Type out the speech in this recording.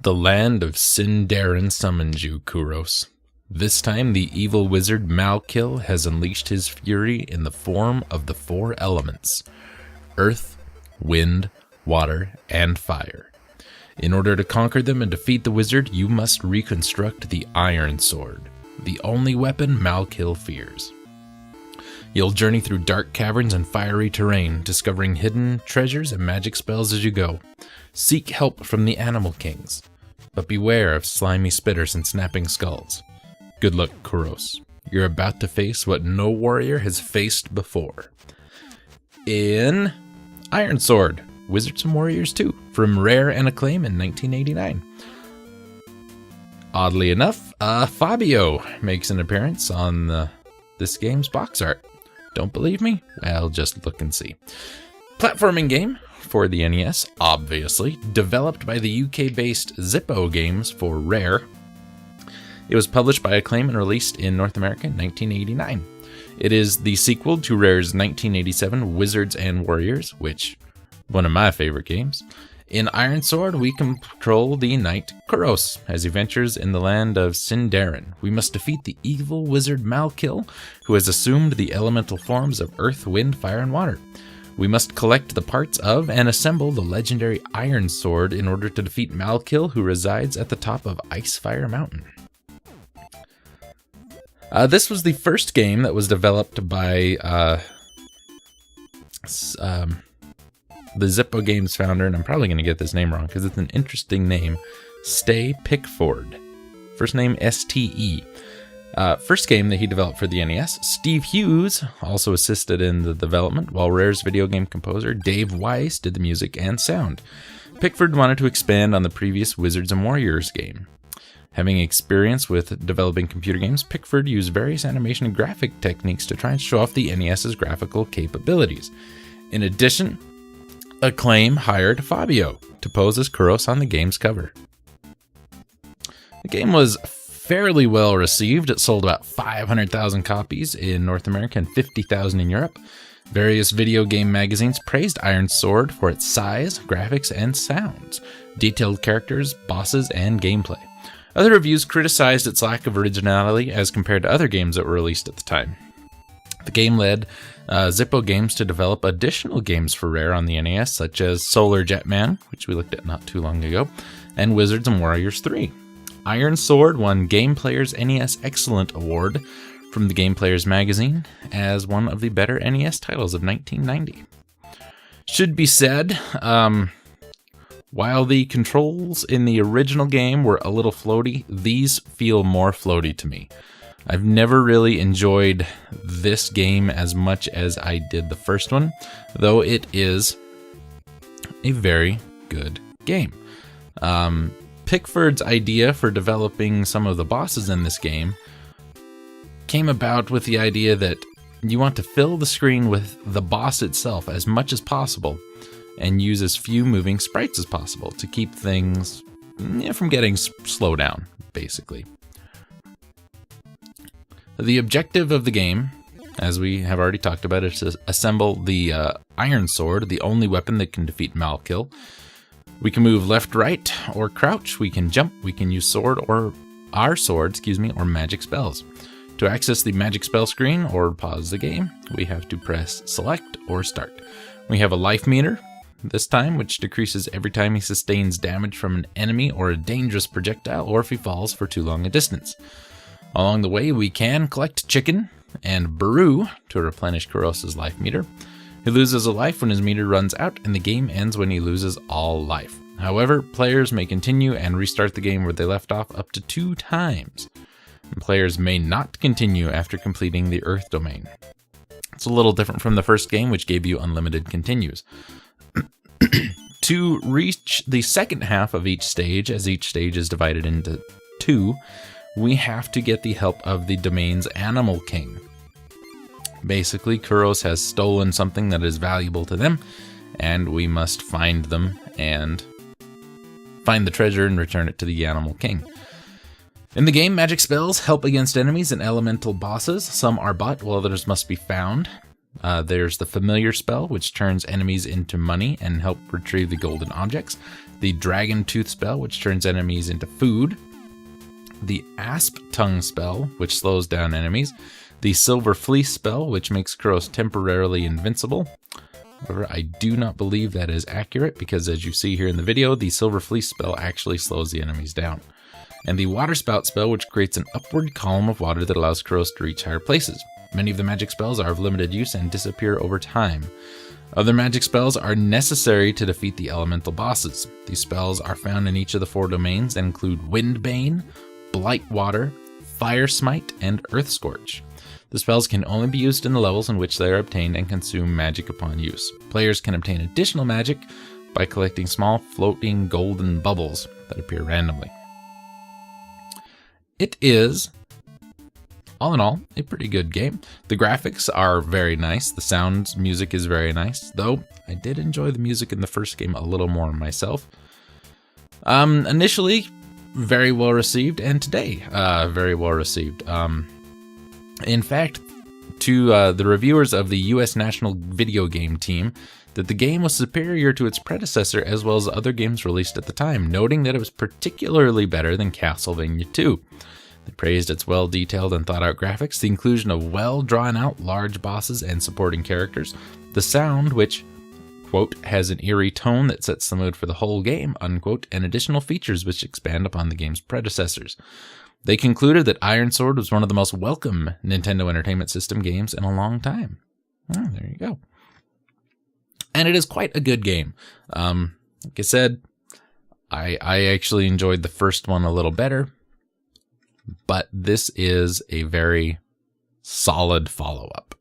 The land of Sindarin summons you, Kuros. This time the evil wizard Malkil has unleashed his fury in the form of the four elements: earth, wind, water, and fire. In order to conquer them and defeat the wizard, you must reconstruct the Ironsword, the only weapon Malkil fears. You'll journey through dark caverns and fiery terrain, discovering hidden treasures and magic spells as you go. Seek help from the Animal Kings, but beware of slimy spitters and snapping skulls. Good luck, Kuros. You're about to face what no warrior has faced before. In Ironsword, Wizards and Warriors 2, from Rare and Acclaim in 1989. Oddly enough, Fabio makes an appearance on this game's box art. Don't believe me? Well, just look and see. Platforming game for the NES, obviously, developed by the UK-based Zippo Games for Rare. It was published by Acclaim and released in North America in 1989. It is the sequel to Rare's 1987 Wizards and Warriors, which, one of my favorite games. In Ironsword, we control the knight Kuros as he ventures in the land of Sindarin. We must defeat the evil wizard Malkil, who has assumed the elemental forms of earth, wind, fire, and water. We must collect the parts of and assemble the legendary Ironsword in order to defeat Malkil, who resides at the top of Icefire Mountain. This was the first game that was developed by the Zippo Games founder, and I'm probably going to get this name wrong because it's an interesting name, Stay Pickford. First name S-T-E. First game that he developed for the NES. Steve Hughes also assisted in the development, while Rare's video game composer Dave Weiss did the music and sound. Pickford wanted to expand on the previous Wizards and Warriors game. Having experience with developing computer games, Pickford used various animation and graphic techniques to try and show off the NES's graphical capabilities. In addition, Acclaim hired Fabio to pose as Kuros on the game's cover. The game was fairly well received. It sold about 500,000 copies in North America and 50,000 in Europe. Various video game magazines praised Ironsword for its size, graphics, and sounds, detailed characters, bosses, and gameplay. Other reviews criticized its lack of originality as compared to other games that were released at the time. The game led Zippo Games to develop additional games for Rare on the NES, such as Solar Jetman, which we looked at not too long ago, and Wizards and Warriors 3. Ironsword won Game Player's NES Excellent Award from the Game Player's magazine as one of the better NES titles of 1990. Should be said, while the controls in the original game were a little floaty, these feel more floaty to me. I've never really enjoyed this game as much as I did the first one, though it is a very good game. Pickford's idea for developing some of the bosses in this game came about with the idea that you want to fill the screen with the boss itself as much as possible and use as few moving sprites as possible to keep things from getting slowed down, basically. The objective of the game, as we have already talked about, is to assemble the Ironsword, the only weapon that can defeat Malkil. We can move left, right, or crouch. We can jump. We can use or magic spells. To access the magic spell screen or pause the game, we have to press select or start. We have a life meter this time, which decreases every time he sustains damage from an enemy or a dangerous projectile, or if he falls for too long a distance. Along the way, we can collect chicken and brew to replenish Kuros' life meter. He loses a life when his meter runs out, and the game ends when he loses all life. However, players may continue and restart the game where they left off up to 2 times. And players may not continue after completing the Earth domain. It's a little different from the first game, which gave you unlimited continues. To reach the second half of each stage, as each stage is divided into 2, we have to get the help of the domain's Animal King. Basically, Kuros has stolen something that is valuable to them, and we must find them and find the treasure and return it to the Animal King. In the game, magic spells help against enemies and elemental bosses. Some are bought, while others must be found. There's the Familiar spell, which turns enemies into money and help retrieve the golden objects. The Dragon Tooth spell, which turns enemies into food. The Asp Tongue spell, which slows down enemies. The Silver Fleece spell, which makes Kuros temporarily invincible. However, I do not believe that is accurate because, as you see here in the video, the Silver Fleece spell actually slows the enemies down. And the Water Spout spell, which creates an upward column of water that allows Kuros to reach higher places. Many of the magic spells are of limited use and disappear over time. Other magic spells are necessary to defeat the elemental bosses. These spells are found in each of the 4 domains and include Windbane, Blight Water, Fire Smite, and Earth Scorch. The spells can only be used in the levels in which they are obtained and consume magic upon use. Players can obtain additional magic by collecting small floating golden bubbles that appear randomly. It is, all in all, a pretty good game. The graphics are very nice. The music is very nice, though I did enjoy the music in the first game a little more myself. Initially, very well received, and today, very well received. In fact, to the reviewers of the US National Video Game Team, that the game was superior to its predecessor as well as other games released at the time, noting that it was particularly better than Castlevania 2. They praised its well-detailed and thought-out graphics, the inclusion of well-drawn-out large bosses and supporting characters, the sound, which, quote, has an eerie tone that sets the mood for the whole game, unquote, and additional features which expand upon the game's predecessors. They concluded that Ironsword was one of the most welcome Nintendo Entertainment System games in a long time. Oh, there you go. And it is quite a good game. Like I said, I actually enjoyed the first one a little better, but this is a very solid follow-up.